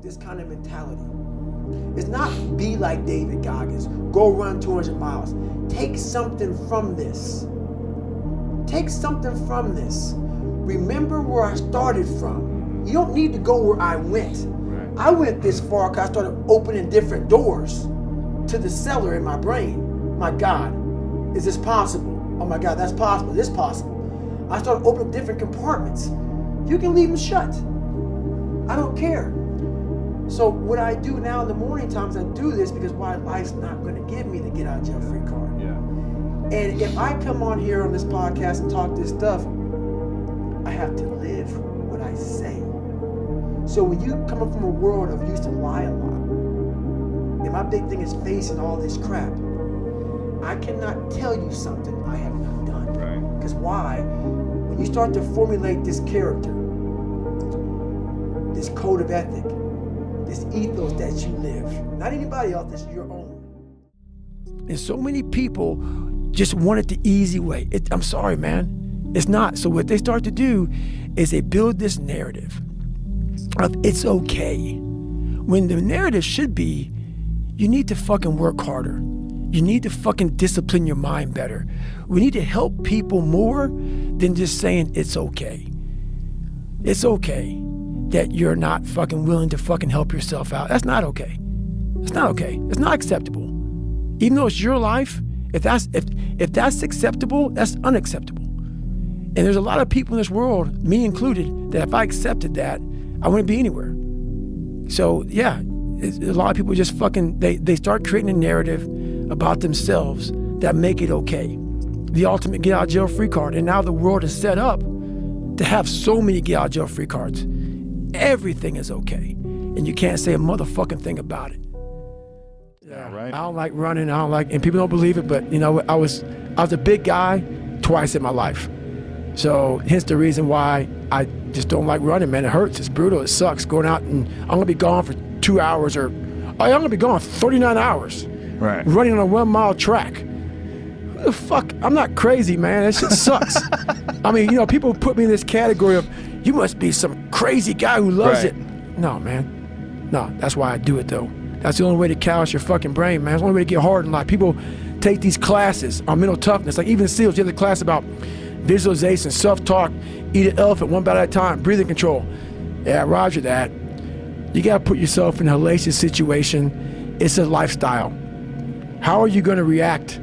this kind of mentality. It's not be like David Goggins, go run 200 miles. Take something from this. Take something from this. Remember where I started from. You don't need to go where I went. Right. I went this far because I started opening different doors to the cellar in my brain. My God, is this possible? Oh my God, that's possible. This is possible. I started opening different compartments. You can leave them shut. I don't care. So what I do now in the morning times, I do this because my life's not going to give me the get out of jail free card. Yeah. And if I come on here on this podcast and talk this stuff, I have to live what I say. So when you come up from a world of used to lie a lot, and my big thing is facing all this crap, I cannot tell you something I have not done. Right. Because why? When you start to formulate this character, this code of ethic, this ethos that you live, not anybody else, that's your own. And so many people just want it the easy way. I'm sorry, man. It's not. So what they start to do is they build this narrative of it's okay. When the narrative should be, you need to fucking work harder. You need to fucking discipline your mind better. We need to help people more than just saying it's okay. It's okay that you're not fucking willing to fucking help yourself out. That's not okay. It's not okay. It's not acceptable. Even though it's your life, if that's acceptable, that's unacceptable. And there's a lot of people in this world, me included, that if I accepted that, I wouldn't be anywhere. So yeah, a lot of people just fucking, they start creating a narrative about themselves that make it okay. The ultimate get out of jail free card. And now the world is set up to have so many get out of jail free cards. Everything is okay. And you can't say a motherfucking thing about it. Yeah, right. I don't like running, and people don't believe it, but you know, I was a big guy twice in my life. So hence the reason why I just don't like running, man. It hurts, it's brutal, it sucks going out, and I'm gonna be gone for 2 hours, or I'm gonna be gone 39 hours. Right. Running on a 1 mile track. Who the fuck? I'm not crazy, man. That shit sucks. I mean, you know, people put me in this category of, you must be some crazy guy who loves it. No, man. No, that's why I do it, though. That's the only way to callous your fucking brain, man. It's the only way to get hard in life. People take these classes on mental toughness. Like even SEALs, you have the class about visualization, self-talk, eat an elephant one bite at a time, breathing control. Yeah, roger that. You got to put yourself in a hellacious situation. It's a lifestyle. How are you going to react?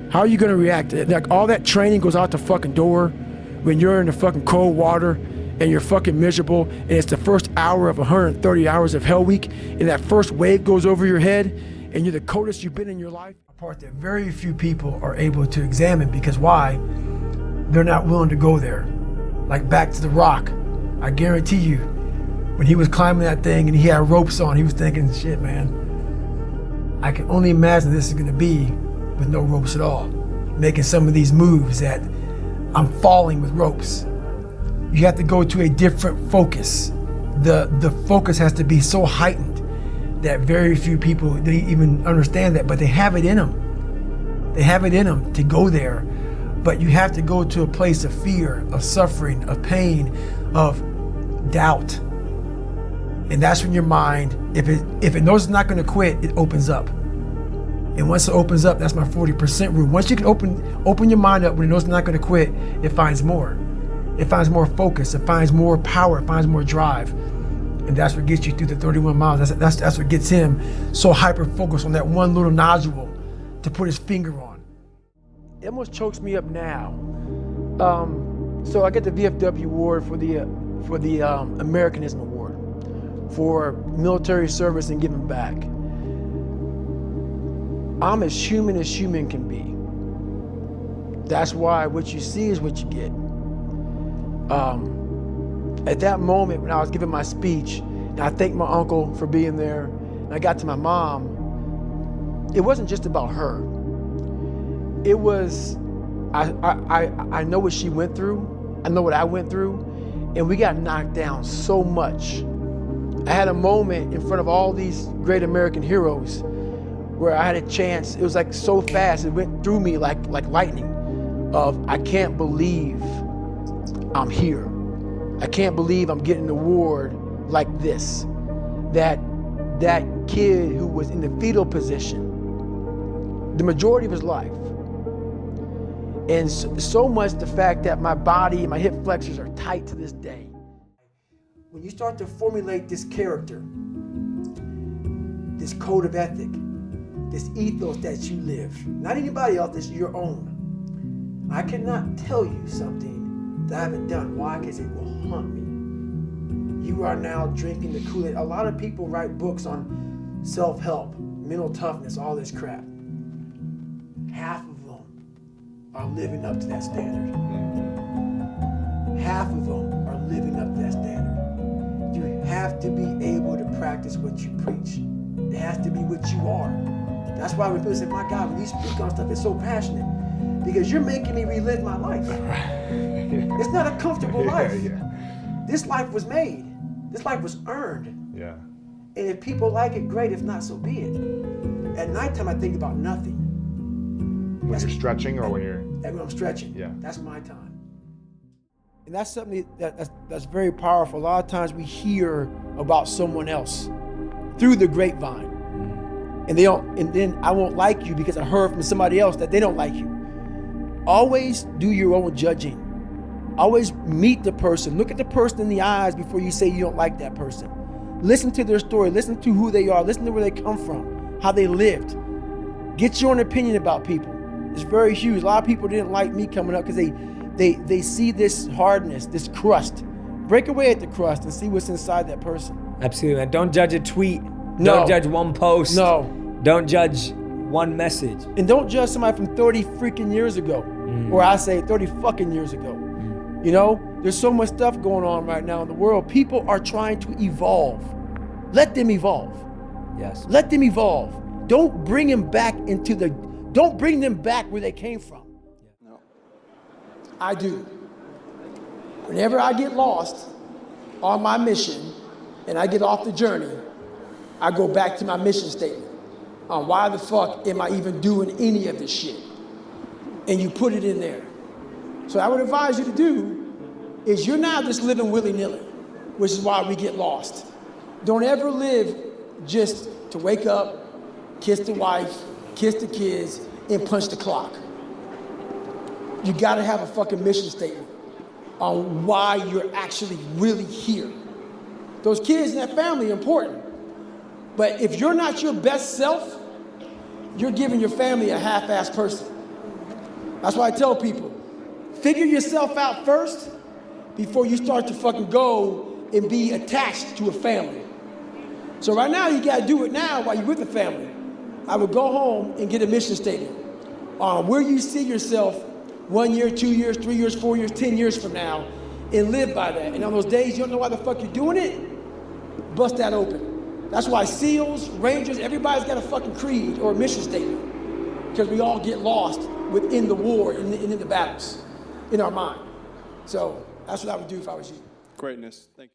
How are you going to react? Like all that training goes out the fucking door when you're in the fucking cold water and you're fucking miserable, and it's the first hour of 130 hours of Hell Week, and that first wave goes over your head, and you're the coldest you've been in your life. A part that very few people are able to examine, because why? They're not willing to go there. Like back to the Rock. I guarantee you, when he was climbing that thing and he had ropes on, he was thinking, shit, man, I can only imagine this is gonna be with no ropes at all. Making some of these moves that I'm falling with ropes. You have to go to a different focus. The focus has to be so heightened that very few people, they even understand that, but they have it in them. They have it in them to go there, but you have to go to a place of fear, of suffering, of pain, of doubt. And that's when your mind, if it knows it's not gonna quit, it opens up. And once it opens up, that's my 40% rule. Once you can open your mind up when it knows it's not gonna quit, it finds more. It finds more focus, it finds more power, it finds more drive. And that's what gets you through the 31 miles. That's what gets him so hyper-focused on that one little nodule to put his finger on. It almost chokes me up now. So I get the VFW award for the Americanism Award for military service and giving back. I'm as human can be. That's why what you see is what you get. At that moment when I was giving my speech, and I thanked my uncle for being there, and I got to my mom, it wasn't just about her. It was, I know what she went through, I know what I went through, and we got knocked down so much. I had a moment in front of all these great American heroes where I had a chance, it was like so fast, it went through me like lightning, of I can't believe I'm here. I can't believe I'm getting an award like this. That that kid who was in the fetal position the majority of his life. And so much the fact that my body and my hip flexors are tight to this day. When you start to formulate this character, this code of ethic, this ethos that you live, not anybody else, this is your own. I cannot tell you something that I haven't done. Why? Because it will haunt me. You are now drinking the Kool-Aid. A lot of people write books on self-help, mental toughness, all this crap. Half of them are living up to that standard. Half of them are living up to that standard. You have to be able to practice what you preach. It has to be what you are. That's why when people say, my God, when you speak on stuff, it's so passionate. Because you're making me relive my life. It's not a comfortable life. This life was made. This life was earned. Yeah. And if people like it, great. If not, so be it. At nighttime, I think about nothing. When you're stretching or when you're... When I'm stretching. Yeah. That's my time. And that's something that's very powerful. A lot of times we hear about someone else through the grapevine. And then I won't like you because I heard from somebody else that they don't like you. Always do your own judging. Always meet the person. Look at the person in the eyes before you say you don't like that person. Listen to their story. Listen to who they are. Listen to where they come from, how they lived. Get your own opinion about people. It's very huge. A lot of people didn't like me coming up because they see this hardness, this crust. Break away at the crust and see what's inside that person. Absolutely, man. Don't judge a tweet. No. Don't judge one post. No. Don't judge one message. And don't judge somebody from 30 freaking years ago. Or I say 30 fucking years ago. You know, there's so much stuff going on right now in the world. People are trying to evolve. Let them evolve. Yes. Let them evolve. Don't bring them back don't bring them back where they came from. No. I do. Whenever I get lost on my mission and I get off the journey, I go back to my mission statement on why the fuck am I even doing any of this shit? And you put it in there. So I would advise you to do is you're not just living willy-nilly, which is why we get lost. Don't ever live just to wake up, kiss the wife, kiss the kids, and punch the clock. You gotta have a fucking mission statement on why you're actually really here. Those kids and that family are important. But if you're not your best self, you're giving your family a half-assed person. That's why I tell people, figure yourself out first before you start to fucking go and be attached to a family. So right now, you gotta do it now while you're with the family. I would go home and get a mission statement on where you see yourself 1 year, 2 years, 3 years, 4 years, 10 years from now, and live by that. And on those days you don't know why the fuck you're doing it, bust that open. That's why SEALs, Rangers, everybody's got a fucking creed or a mission statement. Because we all get lost within the war and in the battles, in our mind. So that's what I would do if I was you. Greatness. Thank you.